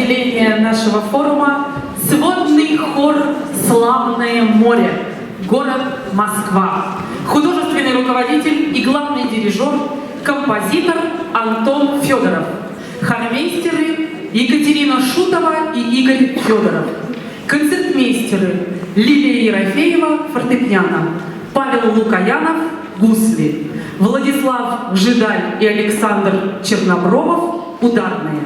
отделение нашего форума сводный хор «Славное море», город Москва. Художественный руководитель и главный дирижер, композитор Антон Федоров. Хормейстеры Екатерина Шутова и Игорь Федоров. Концертмейстеры Лилия Ерофеева, фортепиано, Павел Лукаянов, гусли, Владислав Жидаль и Александр Чернобровов, ударные.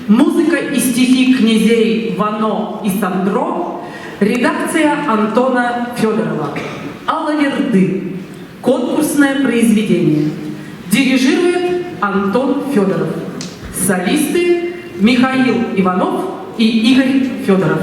Музыка и стихи князей Вано и Сандро, редакция Антона Федорова. Алаверды. Конкурсное произведение. Дирижирует Антон Федоров. Солисты Михаил Иванов и Игорь Федоров.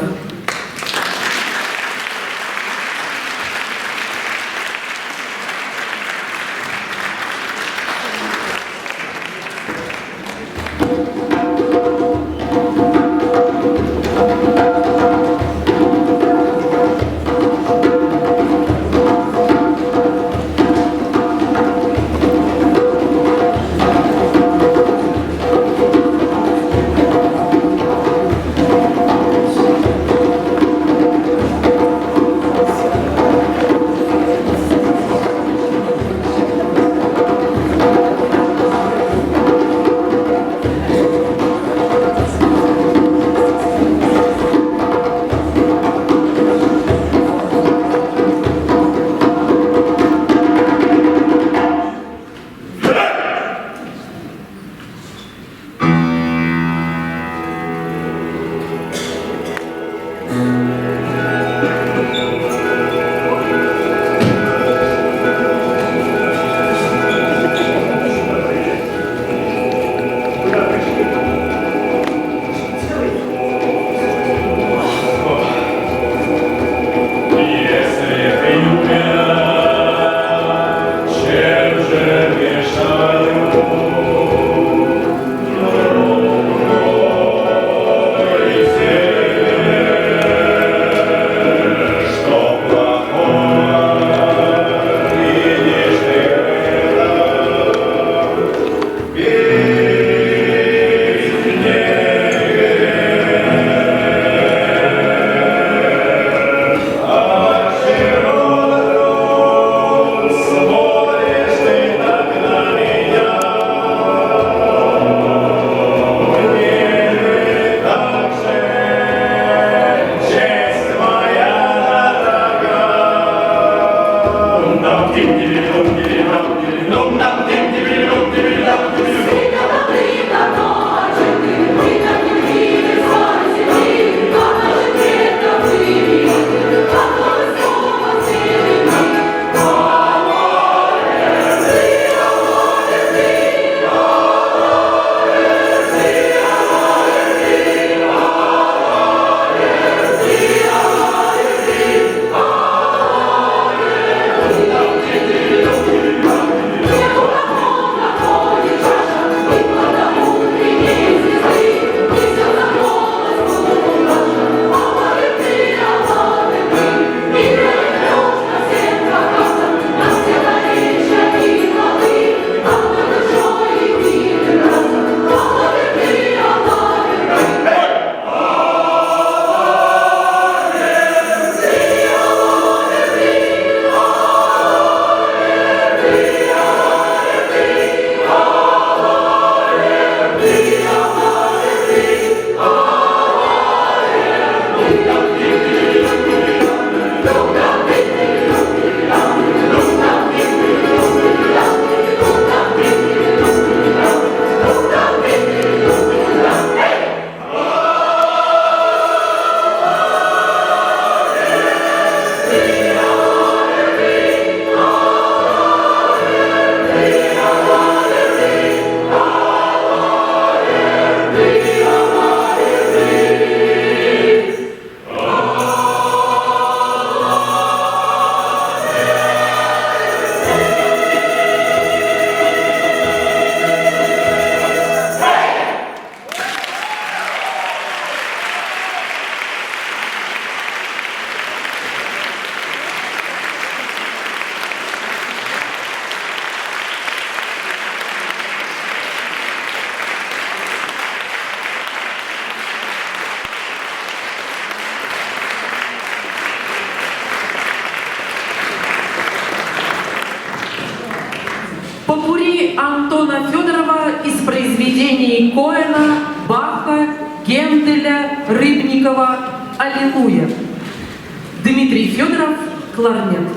Попурри Антона Федорова из произведений Коэна, Баха, Генделя, Рыбникова «Аллилуйя». Дмитрий Федоров, кларнет.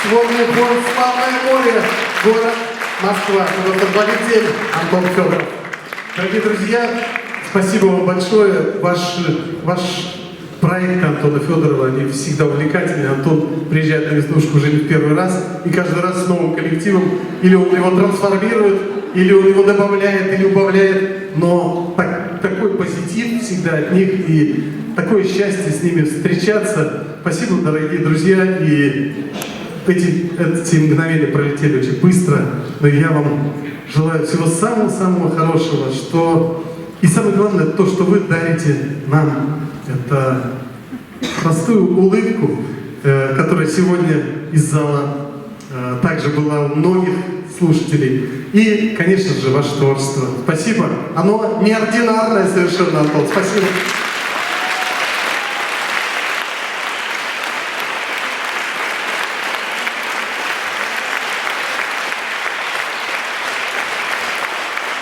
Сводный хор «Славное море», город Москва. Руководитель Антон Федоров. Дорогие друзья, спасибо вам большое. Ваш проект Антона Федорова, они всегда увлекательны. Антон приезжает на Веснушку уже не в первый раз, и каждый раз с новым коллективом. Или он его трансформирует, или он его добавляет, или убавляет. Но такой позитив всегда от них, и такое счастье с ними встречаться. Спасибо, дорогие друзья. И эти мгновения пролетели очень быстро. Но я вам желаю всего самого-самого хорошего. И самое главное, то, что вы дарите нам. Это простую улыбку, которая сегодня из зала также была у многих слушателей. И, конечно же, ваше творчество. Спасибо. Оно неординарное совершенно, Антон. Спасибо.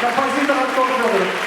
Композитор Антон Федоров.